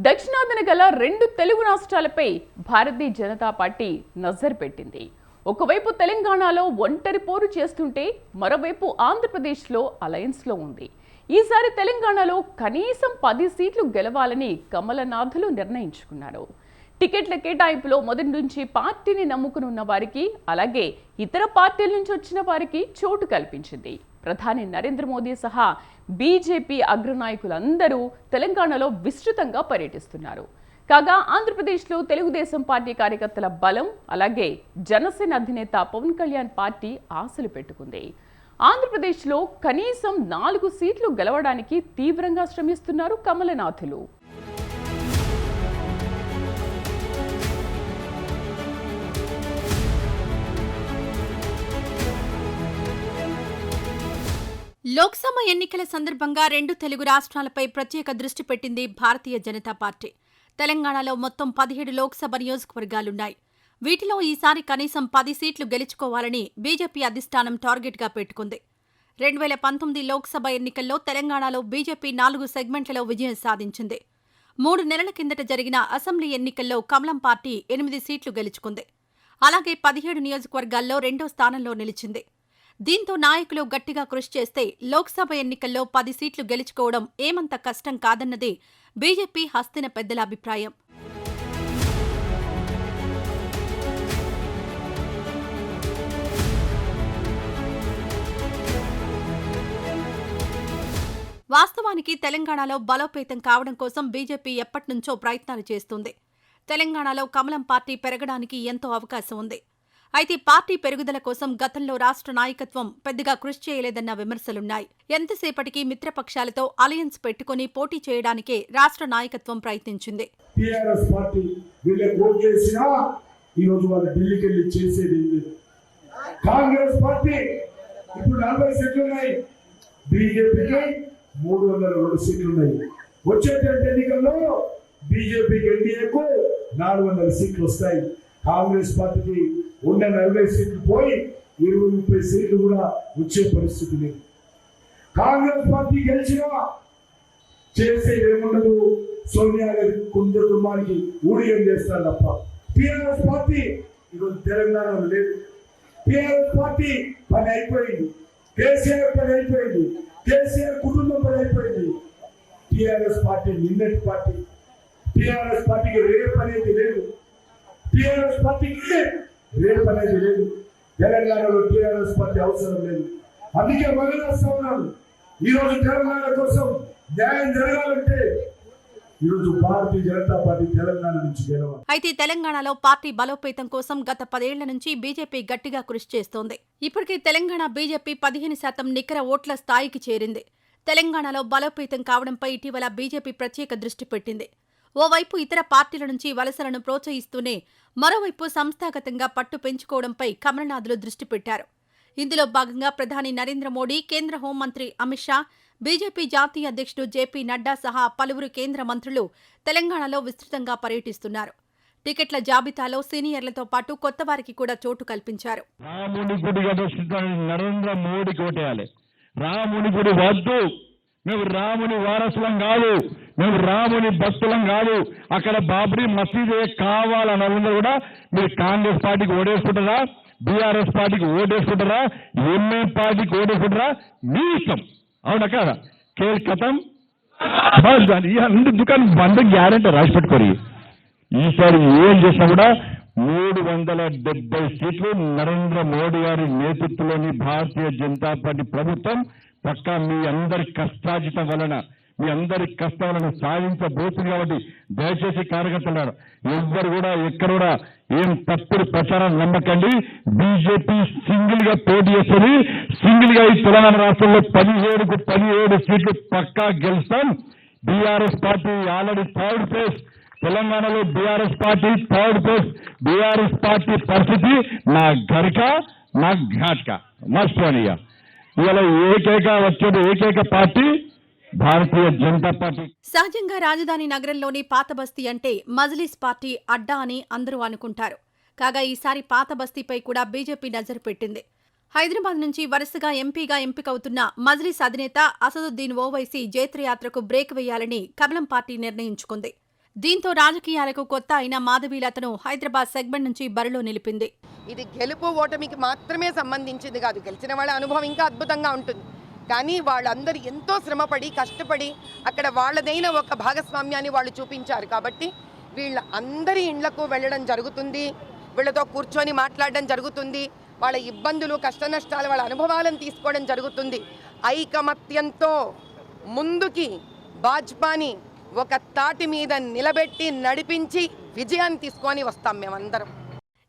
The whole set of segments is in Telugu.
దక్షిణాదిన గల రెండు తెలుగు రాష్ట్రాలపై భారతీయ జనతా పార్టీ నజర్ పెట్టింది. ఒకవైపు తెలంగాణలో ఒంటరి పోరు చేస్తుంటే మరోవైపు ఆంధ్రప్రదేశ్లో అలయన్స్లో ఉంది. ఈసారి తెలంగాణలో కనీసం 10 సీట్లు గెలవాలని కమలనాథులు నిర్ణయించుకున్నారు. టికెట్ల కేటాయింపులో మొదటి నుంచి పార్టీని నమ్ముకుని ఉన్న వారికి, అలాగే ఇతర పార్టీల నుంచి వచ్చిన వారికి చోటు కల్పించింది. ప్రధాని నరేంద్ర మోదీ సహా బీజేపీ అగ్రనాయకులందరూ తెలంగాణలో విస్తృతంగా పర్యటిస్తున్నారు. కాగా ఆంధ్రప్రదేశ్లో తెలుగుదేశం పార్టీ కార్యకర్తల బలం, అలాగే జనసేన అధినేత పవన్ కళ్యాణ్ పార్టీ ఆశలు పెట్టుకుంది. ఆంధ్రప్రదేశ్లో కనీసం 4 సీట్లు గెలవడానికి తీవ్రంగా శ్రమిస్తున్నారు కమలనాథులు. లోక్సభ ఎన్నికల సందర్భంగా రెండు తెలుగు రాష్ట్రాలపై ప్రత్యేక దృష్టి పెట్టింది భారతీయ జనతా పార్టీ. తెలంగాణలో మొత్తం 17 లోక్సభ నియోజకవర్గాలున్నాయి. వీటిలో ఈసారి కనీసం 10 సీట్లు గెలుచుకోవాలని బీజేపీ అధిష్టానం టార్గెట్గా పెట్టుకుంది. 2019 లోక్సభ ఎన్నికల్లో తెలంగాణలో బీజేపీ 4 సెగ్మెంట్లలో విజయం సాధించింది. 3 నెలల కిందట జరిగిన అసెంబ్లీ ఎన్నికల్లో కమలం పార్టీ 8 సీట్లు గెలుచుకుంది. అలాగే 17 నియోజకవర్గాల్లో 2వ స్థానంలో నిలిచింది. దీంతో నాయకులు గట్టిగా కృషి చేస్తే లోక్సభ ఎన్నికల్లో 10 సీట్లు గెలుచుకోవడం ఏమంత కష్టం కాదన్నది బీజేపీ హస్తిన పెద్దల అభిప్రాయం. వాస్తవానికి తెలంగాణలో బలోపేతం కావడం కోసం బీజేపీ ఎప్పటినుంచో ప్రయత్నాలు చేస్తుంది. తెలంగాణలో కమలం పార్టీ పెరగడానికి ఎంతో అవకాశం ఉంది. అయితే పార్టీ పెరుగుదల కోసం గతంలో రాష్ట్ర నాయకత్వం పెద్దగా కృషి చేయలేదన్న విమర్శలున్నాయి. ఎంతసేపటికి మిత్రపక్షాలతో అలయన్స్ పెట్టుకుని పోటీ చేయడానికే రాష్ట్ర నాయకత్వం ప్రయత్నించింది. కాంగ్రెస్ పార్టీ ఇప్పుడు 40 సీట్లు ఉన్నాయి, బీజేపీకి 302 సీట్లు ఉన్నాయి. వచ్చేటువంటి ఎన్నికల్లో బీజేపీకి ఎన్డీఏకు 400 సీట్లు వస్తాయి. కాంగ్రెస్ పార్టీకి ఉన్న 40 సీట్లు పోయి 20-30 సీట్లు కూడా వచ్చే పరిస్థితి లేదు. కాంగ్రెస్ పార్టీ గెలిచినా చేసేది ఏముండదు, సోనియా గారి కుటుంబానికి ఊడిగం చేస్తారు తప్ప. టీఆర్ఎస్ పార్టీ ఈరోజు తెలంగాణలో లేదు. టీఆర్ఎస్ పార్టీ పని అయిపోయింది, కేసీఆర్ పని అయిపోయింది, కేసీఆర్ కుటుంబం పని అయిపోయింది. టీఆర్ఎస్ పార్టీ నిన్నటి పార్టీ. టీఆర్ఎస్ పార్టీకి రేపు అనేది లేదు. టీఆర్ఎస్ పార్టీకి రేపు అనేది లేదు. తెలంగాణలో టీఆర్ఎస్ పార్టీ అవసరం లేదు. అందుకే వదిలేస్తా ఉన్నాను. ఈరోజు తెలంగాణ కోసం న్యాయం జరగాలంటే ఈరోజు భారతీయ జనతా పార్టీ తెలంగాణ నుంచి గెలవాలి. అయితే తెలంగాణలో పార్టీ బలోపేతం కోసం గత 10 ఏళ్ల నుంచి బీజేపీ గట్టిగా కృషి చేస్తోంది. ఇప్పటికే తెలంగాణ బీజేపీ 15% నికర ఓట్ల స్థాయికి చేరింది. తెలంగాణలో బలోపేతం కావడంపై ఇటీవల బీజేపీ ప్రత్యేక దృష్టి పెట్టింది. ఓవైపు ఇతర పార్టీల నుంచి వలసలను ప్రోత్సహిస్తూనే మరోవైపు సంస్థాగతంగా పట్టు పెంచుకోవడంపై కమలనాథులు దృష్టి పెట్టారు. ఇందులో భాగంగా ప్రధాని నరేంద్ర మోడీ, కేంద్ర హోంమంత్రి అమిత్ షా, బీజేపీ జాతీయ అధ్యక్షుడు జేపీ నడ్డా సహా పలువురు కేంద్ర మంత్రులు తెలంగాణలో విస్తృతంగా పర్యటిస్తున్నారు. టికెట్ల జాబితాలో సీనియర్లతో పాటు కొత్త వారికి కూడా చోటు కల్పించారు. మేము రాముని వారసులం కాదు, మేము రాముని భక్తులం కాదు. అక్కడ బాబ్రీ మసీదే కావాలని అందరూ కూడా మీరు కాంగ్రెస్ పార్టీకి ఓడేసుకుంటారా, బీఆర్ఎస్ పార్టీకి ఓడేసుకుంటారా, ఎంఎం పార్టీకి ఓడేసుకుంటారా, మీ ఇష్టం. అవునా కదా? కథం దుకాణం బంద గ్యారెంటీ రాసి పెట్టుకోరు. ఈసారి ఏం చేసినా కూడా 370 సీట్లు నరేంద్ర మోడీ గారి నేతృత్వంలోని భారతీయ జనతా పార్టీ ప్రభుత్వం పక్కా మీ అందరి కష్టార్జితం వలన, మీ అందరి కష్టం వలన సాధించబోతుంది. కాబట్టి దయచేసి కార్యకర్తలు ఎవ్వరు కూడా ఎక్కడ కూడా ఏం తప్పుడు ప్రచారం నమ్మకండి. బీజేపీ సింగిల్ గా పోటీ చేస్తుంది. సింగిల్ గా ఈ తెలంగాణ రాష్ట్రంలో 17 సీట్లు పక్కా గెలుస్తాం. BRS party already 3rd place. తెలంగాణలో BRS party 3rd place. BRS party పరిస్థితి నా ఘర్కా నా ఘాట్కా మర్చిపోనియా. ఇవాళ ఏకైక పార్టీ భారతీయ జనతా పార్టీ. సహజంగా రాజధాని నగరంలోని పాత బస్తీ అంటే మజ్లిస్ పార్టీ అడ్డా అని అందరూ అనుకుంటారు. కాగా ఈసారి పాత బస్తీపై కూడా బీజేపీ నజరు పెట్టింది. హైదరాబాద్ నుంచి వరుసగా ఎంపీగా ఎంపికవుతున్న మజ్లిస్ అధినేత అసదుద్దీన్ ఓవైసీ జైత్రయాత్రకు బ్రేక్ వేయాలని కమలం పార్టీ నిర్ణయించుకుంది. దీంతో రాజకీయాలకు కొత్త అయిన మాధవీలతను హైదరాబాద్ సెగ్మెంట్ నుంచి బరిలో నిలిపింది. ఇది గెలుపు ఓటమికి మాత్రమే సంబంధించింది కాదు. గెలిచిన వాళ్ళ అనుభవం ఇంకా అద్భుతంగా ఉంటుంది. కానీ వాళ్ళందరూ ఎంతో శ్రమపడి కష్టపడి అక్కడ వాళ్ళదైన ఒక భాగస్వామ్యాన్ని వాళ్ళు చూపించారు. కాబట్టి వీళ్ళ అందరి ఇండ్లకు వెళ్ళడం జరుగుతుంది, వీళ్ళతో కూర్చొని మాట్లాడడం జరుగుతుంది, వాళ్ళ ఇబ్బందులు కష్ట నష్టాలు వాళ్ళ అనుభవాలను తీసుకోవడం జరుగుతుంది. ఐకమత్యంతో ముందుకి భాజపాని ఒక తాటి మీద నిలబెట్టి నడిపించి విజయాన్ని తీసుకొని వస్తాం మేమందరం.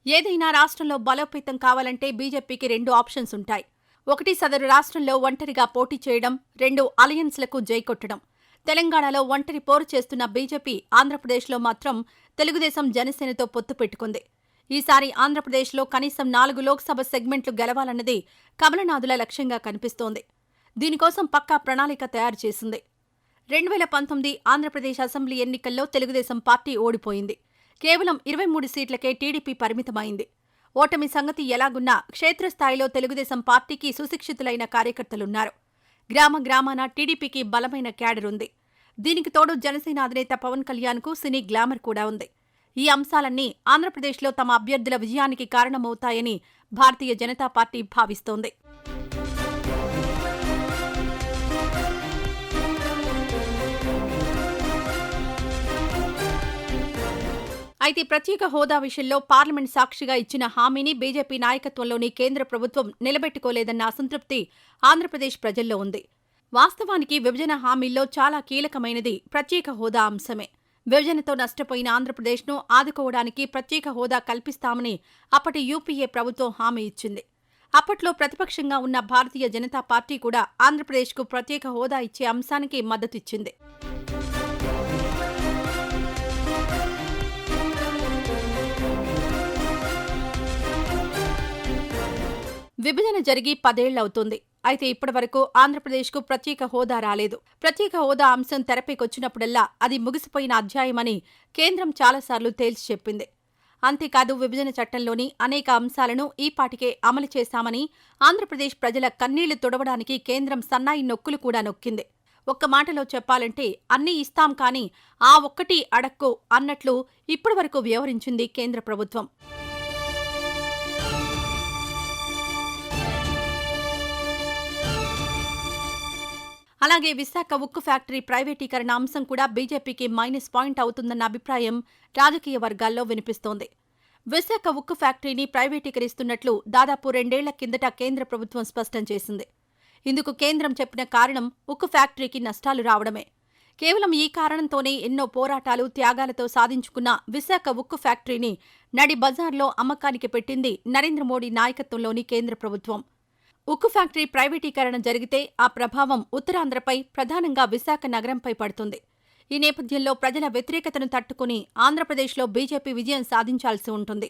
ఏదైనా రాష్ట్రంలో బలోపేతం కావాలంటే బీజేపీకి 2 ఆప్షన్స్ ఉంటాయి. ఒకటి సదరు రాష్ట్రంలో ఒంటరిగా పోటీ చేయడం, 2 అలయన్స్లకు జైకొట్టడం. తెలంగాణలో ఒంటరి పోరు చేస్తున్న బీజేపీ ఆంధ్రప్రదేశ్లో మాత్రం తెలుగుదేశం జనసేనతో పొత్తు పెట్టుకుంది. ఈసారి ఆంధ్రప్రదేశ్లో కనీసం 4 లోక్సభ సెగ్మెంట్లు గెలవాలన్నది కమలనాథుల లక్ష్యంగా కనిపిస్తోంది. దీనికోసం పక్కా ప్రణాళిక తయారు చేసింది. 2019 ఆంధ్రప్రదేశ్ అసెంబ్లీ ఎన్నికల్లో తెలుగుదేశం పార్టీ ఓడిపోయింది. కేవలం 23 సీట్లకే టీడీపీ పరిమితమైంది. ఓటమి సంగతి ఎలాగున్నా క్షేత్రస్థాయిలో తెలుగుదేశం పార్టీకి సుశిక్షితులైన కార్యకర్తలున్నారు. గ్రామ గ్రామాన టీడీపీకి బలమైన క్యాడర్ ఉంది. దీనికి తోడు జనసేన అధినేత పవన్ కళ్యాణ్కు సినీ గ్లామర్ కూడా ఉంది. ఈ అంశాలన్నీ ఆంధ్రప్రదేశ్లో తమ అభ్యర్థుల విజయానికి కారణమవుతాయని భారతీయ జనతా పార్టీ భావిస్తోంది. అయితే ప్రత్యేక హోదా విషయంలో పార్లమెంట్ సాక్షిగా ఇచ్చిన హామీని బీజేపీ నాయకత్వంలోని కేంద్ర ప్రభుత్వం నిలబెట్టుకోలేదన్న అసంతృప్తి ఆంధ్రప్రదేశ్ ప్రజల్లో ఉంది. వాస్తవానికి విభజన హామీల్లో చాలా కీలకమైనది ప్రత్యేక హోదా అంశమే. విభజనతో నష్టపోయిన ఆంధ్రప్రదేశ్ను ఆదుకోవడానికి ప్రత్యేక హోదా కల్పిస్తామని అప్పటి యూపీఏ ప్రభుత్వం హామీ ఇచ్చింది. అప్పట్లో ప్రతిపక్షంగా ఉన్న భారతీయ జనతా పార్టీ కూడా ఆంధ్రప్రదేశ్కు ప్రత్యేక హోదా ఇచ్చే అంశానికి మద్దతిచ్చింది. విభజన జరిగి 10 ఏళ్లవుతోంది. అయితే ఇప్పటివరకు ఆంధ్రప్రదేశ్కు ప్రత్యేక హోదా రాలేదు. ప్రత్యేక హోదా అంశం తెరపైకొచ్చినప్పుడల్లా అది ముగిసిపోయిన అధ్యాయమని కేంద్రం చాలాసార్లు తేల్చి చెప్పింది. అంతేకాదు విభజన చట్టంలోని అనేక అంశాలను ఈపాటికే అమలు చేశామని ఆంధ్రప్రదేశ్ ప్రజల కన్నీళ్లు తుడవడానికి కేంద్రం సన్నాయి నొక్కులు కూడా నొక్కింది. ఒక్క మాటలో చెప్పాలంటే అన్నీ ఇస్తాం కానీ ఆ ఒక్కటి అడక్కు అన్నట్లు ఇప్పటివరకు వ్యవహరించింది కేంద్ర ప్రభుత్వం. అలాగే విశాఖ ఉక్కు ఫ్యాక్టరీ ప్రైవేటీకరణ అంశం కూడా బీజేపీకి మైనస్ పాయింట్ అవుతుందన్న అభిప్రాయం రాజకీయ వర్గాల్లో వినిపిస్తోంది. విశాఖ ఉక్కు ఫ్యాక్టరీని ప్రైవేటీకరిస్తున్నట్లు దాదాపు 2 ఏళ్ల కిందట కేంద్ర ప్రభుత్వం స్పష్టం చేసింది. ఇందుకు కేంద్రం చెప్పిన కారణం ఉక్కు ఫ్యాక్టరీకి నష్టాలు రావడమే. కేవలం ఈ కారణంతోనే ఎన్నో పోరాటాలు, త్యాగాలతో సాధించుకున్న విశాఖ ఉక్కు ఫ్యాక్టరీని నడి బజార్లో అమ్మకానికి పెట్టింది నరేంద్ర మోడీ నాయకత్వంలోని కేంద్ర ప్రభుత్వం. ఉక్కు ఫ్యాక్టరీ ప్రైవేటీకరణ జరిగితే ఆ ప్రభావం ఉత్తరాంధ్రపై, ప్రధానంగా విశాఖ నగరంపై పడుతుంది. ఈ నేపథ్యంలో ప్రజల వ్యతిరేకతను తట్టుకుని ఆంధ్రప్రదేశ్లో బీజేపీ విజయం సాధించాల్సి ఉంటుంది.